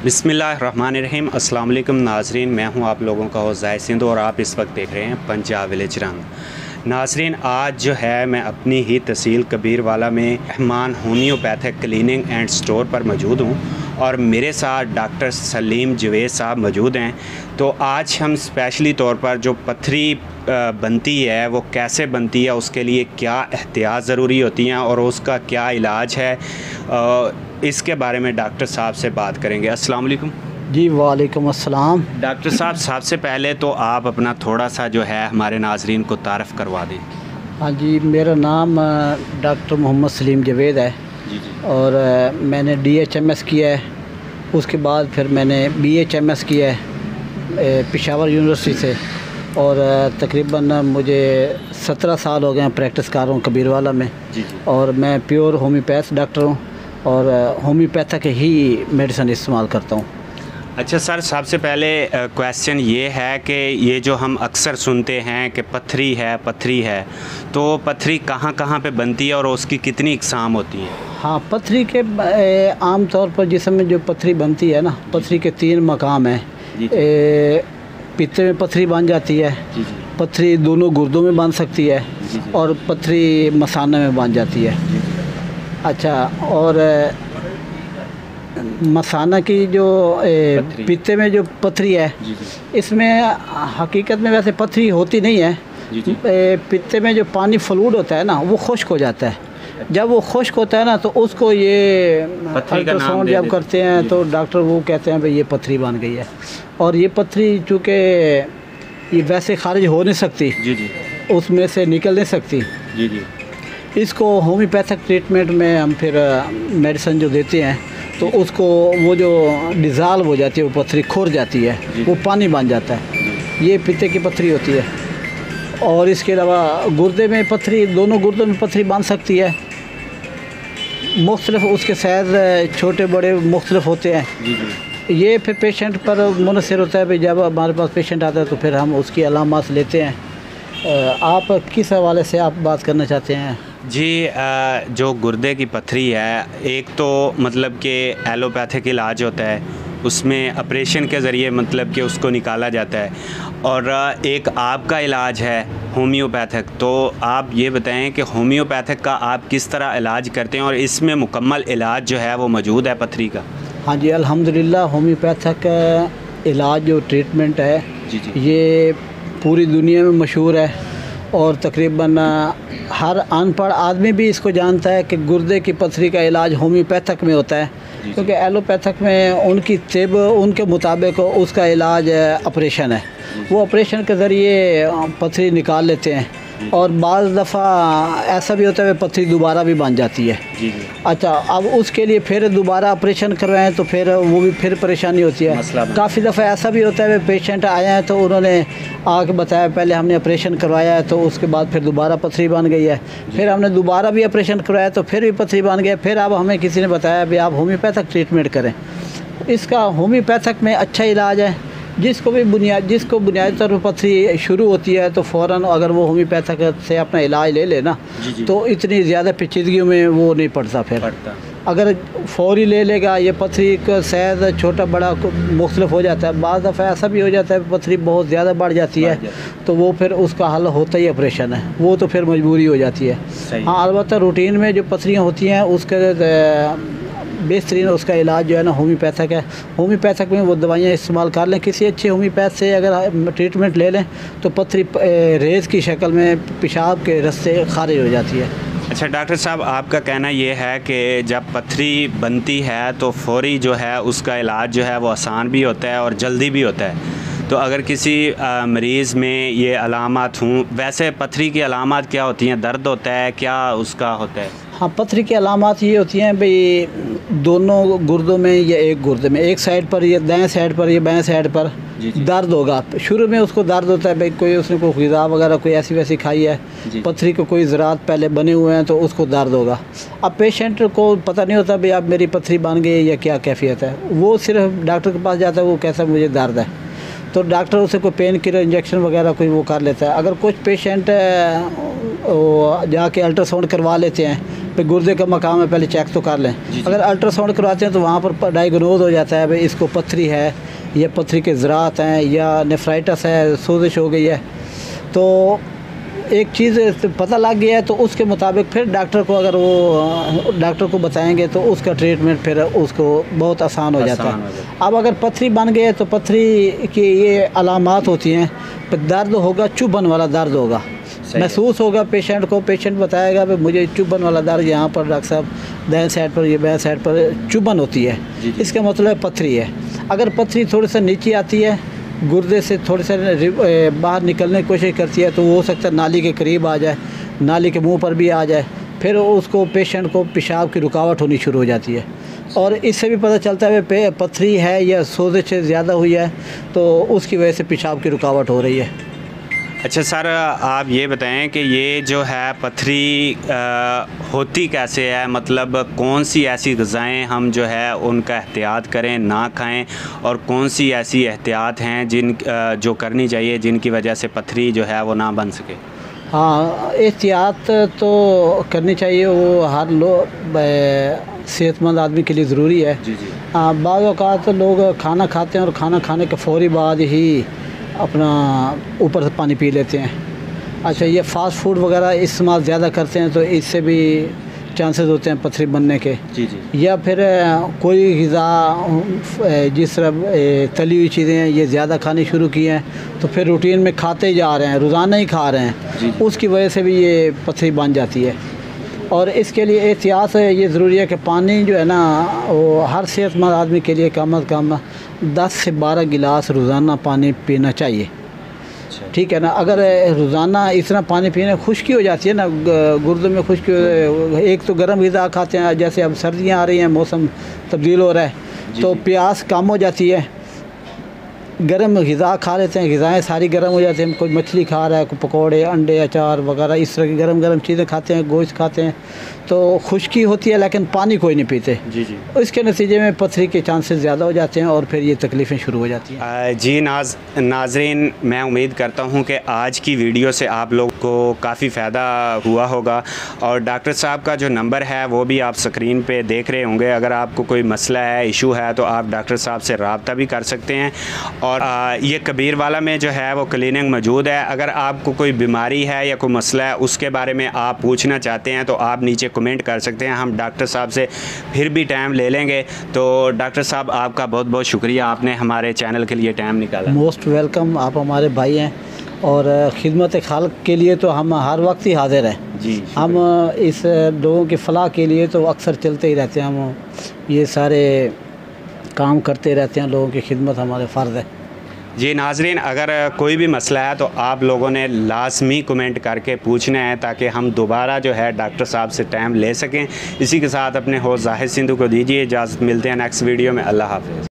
बिस्मिल्लाहिर्रहमानिर्रहीम। अस्सलाम वालेकुम नाज़रीन, मैं हूं आप लोगों का होस्ट ज़ाहिद सिंधु और आप इस वक्त देख रहे हैं पंजाब विलेज रंग। नाज़रीन, आज जो है मैं अपनी ही तहसील कबीरवाला में Rahman homeopathic clinic and store पर मौजूद हूं और मेरे साथ डॉक्टर सलीम जवेद साहब मौजूद हैं। तो आज हम स्पेशली तौर पर जो पथरी बनती है वो कैसे बनती है, उसके लिए क्या एहतियात ज़रूरी होती हैं और उसका क्या इलाज है, इसके बारे में डॉक्टर साहब से बात करेंगे। अस्सलाम वालेकुम। जी वालेकुम अस्सलाम। डॉक्टर साहब, सबसे पहले तो आप अपना थोड़ा सा जो है हमारे नाजरीन को तारफ़ करवा दें। हाँ जी, मेरा नाम डॉक्टर मोहम्मद सलीम जवेद है। जी जी। और मैंने DHMS किया है, उसके बाद फिर मैंने BHMS किया है पेशावर यूनिवर्सिटी से, और तकरीबन मुझे 17 साल हो गए हैं प्रैक्टिस कर रहा हूँ कबीरवाला में। जी जी। और मैं प्योर होम्योपैथ डॉक्टर हूँ और होम्योपैथिक ही मेडिसिन इस्तेमाल करता हूँ। अच्छा सर, सबसे पहले क्वेश्चन ये है कि ये जो हम अक्सर सुनते हैं कि पथरी है, तो पथरी कहाँ कहाँ पे बनती है और उसकी कितनी इकसाम होती हैं? हाँ, पथरी के आम तौर पर जिसम में जो पथरी बनती है ना, पथरी के 3 मकाम हैं। पित्ते में पथरी बन जाती है, पथरी दोनों गुर्दों में बन सकती है, और पथरी मसाना में बन जाती है। अच्छा, और मसाना की जो पित्ते में जो पथरी है, इसमें हकीकत में वैसे पथरी होती नहीं है। पित्ते में जो पानी फ्लूइड होता है ना, वो खुश्क हो जाता है। जब वो खुश्क होता है ना, तो उसको ये अल्ट्रासाउंड जब करते हैं तो डॉक्टर वो कहते हैं भाई ये पथरी बन गई है। और ये पथरी चूँकि ये वैसे खारिज हो नहीं सकती, उसमें से निकल नहीं सकती, इसको होम्योपैथिक ट्रीटमेंट में हम फिर मेडिसिन जो देते हैं तो उसको वो जो डिज़ाल्व हो जाती है, वो पथरी खुर जाती है, वो पानी बन जाता है। ये पित्ते की पथरी होती है। और इसके अलावा गुर्दे में पथरी, दोनों गुर्दों में पथरी बन सकती है। मुख्तलिफ उसके साइज़ छोटे बड़े मुख्तलिफ होते हैं। ये फिर पेशेंट पर मुनहसर होता है। भाई जब हमारे पास पेशेंट आता है तो फिर हम उसकी अलामात लेते हैं। आप किस हवाले से आप बात करना चाहते हैं? जी, जो गुर्दे की पथरी है, एक तो मतलब कि एलोपैथिक इलाज होता है, उसमें ऑपरेशन के ज़रिए मतलब कि उसको निकाला जाता है, और एक आपका इलाज है होम्योपैथिक। तो आप ये बताएं कि होम्योपैथिक का आप किस तरह इलाज करते हैं और इसमें मुकम्मल इलाज जो है वो मौजूद है पथरी का? हाँ जी, अल्हम्दुलिल्लाह होम्योपैथिक इलाज जो ट्रीटमेंट है, ये पूरी दुनिया में मशहूर है और तकरीबन हर अनपढ़ आदमी भी इसको जानता है कि गुर्दे की पथरी का इलाज होम्योपैथिक में होता है। क्योंकि एलोपैथिक में उनकी तिब उनके मुताबिक उसका इलाज ऑपरेशन है। वो ऑपरेशन के ज़रिए पथरी निकाल लेते हैं, और बाज़ दफ़ा ऐसा भी होता है पथरी दोबारा भी बन जाती है। अच्छा, अब उसके लिए फिर दोबारा ऑपरेशन करवाएं तो फिर वो भी फिर परेशानी होती है। काफ़ी दफ़ा ऐसा भी होता है पेशेंट आए हैं तो उन्होंने आके बताया पहले हमने ऑपरेशन करवाया है, तो उसके बाद फिर दोबारा पथरी बन गई है। फिर हमने दोबारा भी ऑपरेशन करवाया तो फिर भी पथरी बन गया। फिर अब हमें किसी ने बताया भी आप होम्योपैथिक ट्रीटमेंट करें। इसका होम्योपैथिक में अच्छा इलाज है। जिसको बुनियादी तौर पर पथरी शुरू होती है तो फ़ौरन अगर वो होम्योपैथिक से अपना इलाज ले लेना, तो इतनी ज़्यादा पेचीदगियों में वो नहीं पड़ता। फिर अगर फौरी ले लेगा, ये पथरी का साइज़ छोटा बड़ा मुख्तलिफ हो जाता है। बाज़ दफ़ा ऐसा भी हो जाता है पथरी बहुत ज़्यादा बढ़ जाती है, तो वो फिर उसका हल होता ही ऑपरेशन है, वो तो फिर मजबूरी हो जाती है। हाँ, अलबत्ता रूटीन में जो पथरियाँ होती हैं उसके बेहतरीन उसका इलाज जो है ना होम्योपैथिक है। होम्योपैथिक में वो दवाइयाँ इस्तेमाल कर लें, किसी अच्छे होम्योपैथ से अगर ट्रीटमेंट ले लें तो पथरी रेज़ की शक्ल में पेशाब के रास्ते खारिज हो जाती है। अच्छा डॉक्टर साहब, आपका कहना ये है कि जब पथरी बनती है तो फौरी जो है उसका इलाज जो है वो आसान भी होता है और जल्दी भी होता है। तो अगर किसी मरीज़ में ये अलामत हों, वैसे पथरी की अलामत क्या होती हैं? दर्द होता है, क्या उसका होता है? हाँ, पथरी की अलामत ये होती हैं भाई दोनों गुर्दों में या एक गुर्दे में, एक साइड पर या दाएं साइड पर या बाएं साइड पर दर्द होगा। शुरू में उसको दर्द होता है भाई कोई उसने कोई ग़िज़ा वगैरह कोई ऐसी वैसी खाई है, पथरी को कोई ज़रात पहले बने हुए हैं तो उसको दर्द होगा। अब पेशेंट को पता नहीं होता भाई अब मेरी पथरी बन गई है या क्या कैफियत है। वो सिर्फ डॉक्टर के पास जाता है, वो कहता है मुझे दर्द है, तो डॉक्टर उसे कोई पेन किलर इंजेक्शन वगैरह कोई वो कर लेता है। अगर कुछ पेशेंट जाके अल्ट्रासाउंड करवा लेते हैं पे गुर्दे का मकाम है, पहले चेक तो कर लें। अगर अल्ट्रासाउंड करवाते हैं तो वहाँ पर डायग्नोज हो जाता है भाई इसको पथरी है, या पथरी के ज़रात हैं, या नेफ्राइटिस है, सोजिश हो गई है। तो एक चीज़ पता लग गया है तो उसके मुताबिक फिर डॉक्टर को, अगर वो डॉक्टर को बताएंगे तो उसका ट्रीटमेंट फिर उसको बहुत आसान हो जाता है। अब अगर पथरी बन गए तो पथरी की ये अलामात होती हैं, दर्द होगा, चुभन वाला दर्द होगा, महसूस होगा पेशेंट को। पेशेंट बताएगा भाई मुझे चुभन वाला दर्द यहाँ पर डॉक्टर साहब दाएं साइड पर, ये बाएं साइड पर चुभन होती है, इसका मतलब पथरी है। अगर पथरी थोड़ी सा नीचे आती है, गुर्दे से थोड़े से बाहर निकलने की कोशिश करती है, तो वो हो सकता है नाली के करीब आ जाए, नाली के मुंह पर भी आ जाए, फिर उसको पेशेंट को पेशाब की रुकावट होनी शुरू हो जाती है। और इससे भी पता चलता है कि पथरी है या सोजिश ज़्यादा हुई है, तो उसकी वजह से पेशाब की रुकावट हो रही है। अच्छा सर, आप ये बताएं कि ये जो है पथरी होती कैसे है, मतलब कौन सी ऐसी ग़िज़ाएँ हम जो है उनका एहतियात करें, ना खाएं, और कौन सी ऐसी एहतियात हैं जो करनी चाहिए जिनकी वजह से पथरी जो है वो ना बन सके? हाँ, एहतियात तो करनी चाहिए, वो हर सेहतमंद आदमी के लिए ज़रूरी है। हाँ, बाज़ औक़ात लोग खाना खाते हैं और खाना खाने के फ़ौरी बाद ही अपना ऊपर से पानी पी लेते हैं। अच्छा, ये फ़ास्ट फूड वगैरह इस्तेमाल ज़्यादा करते हैं तो इससे भी चांसेस होते हैं पथरी बनने के। या फिर कोई ग़िज़ा जिस तरह तली हुई चीज़ें हैं ये ज़्यादा खानी शुरू की हैं, तो फिर रूटीन में खाते ही जा रहे हैं, रोज़ाना ही खा रहे हैं, उसकी वजह से भी ये पथरी बन जाती है। और इसके लिए एहतियात ये ज़रूरी है कि पानी जो है ना, वो हर सेहतमंद आदमी के लिए कम अज़ कम 10 से 12 गिलास रोज़ाना पानी पीना चाहिए। ठीक है ना। अगर रोज़ाना इतना पानी पीने खुश्की हो जाती है ना, गुर्दे में खुश्की, एक तो गर्म ग़िज़ा खाते हैं, जैसे अब सर्दियाँ आ रही हैं, मौसम तब्दील हो रहा है, तो प्यास कम हो जाती है, गर्म ग़िज़ा खा लेते हैं, ग़िज़ाएँ सारी गर्म हो जाती हैं। कोई मछली खा रहा है, कोई पकौड़े, अंडे, अचार वगैरह इस तरह की गर्म चीज़ें खाते हैं, गोश्त खाते हैं, तो खुश्की होती है, लेकिन पानी कोई नहीं पीते। इसके नतीजे में पथरी के चांसेस ज़्यादा हो जाते हैं और फिर ये तकलीफ़ें शुरू हो जाती हैं। जी नाज़रीन, मैं उम्मीद करता हूँ कि आज की वीडियो से आप लोग को काफ़ी फ़ायदा हुआ होगा, और डॉक्टर साहब का जो नंबर है वो भी आप स्क्रीन पे देख रहे होंगे। अगर आपको कोई मसला है, इशू है, तो आप डॉक्टर साहब से रब्ता भी कर सकते हैं। और ये कबीरवाला में जो है वो क्लिनिक मौजूद है। अगर आपको कोई बीमारी है या कोई मसला है उसके बारे में आप पूछना चाहते हैं तो आप नीचे कमेंट कर सकते हैं, हम डॉक्टर साहब से फिर भी टाइम ले लेंगे। तो डॉक्टर साहब, आपका बहुत बहुत शुक्रिया, आपने हमारे चैनल के लिए टाइम निकाला। मोस्ट वेलकम, आप हमारे भाई हैं, और खिदमत खाल्क के लिए तो हम हर वक्त ही हाजिर हैं। जी, हम इस लोगों की फ़लाह के लिए तो अक्सर चलते ही रहते हैं, हम ये सारे काम करते रहते हैं, लोगों की खिदमत हमारे फ़र्ज़ है। जी नाज़रीन, अगर कोई भी मसला है तो आप लोगों ने लाजमी कमेंट करके पूछना है, ताकि हम दोबारा जो है डॉक्टर साहब से टाइम ले सकें। इसी के साथ अपने होस्ट जाहिद सिंधु को दीजिए इजाज़त, मिलते हैं नेक्स्ट वीडियो में। अल्लाह हाफ़िज़।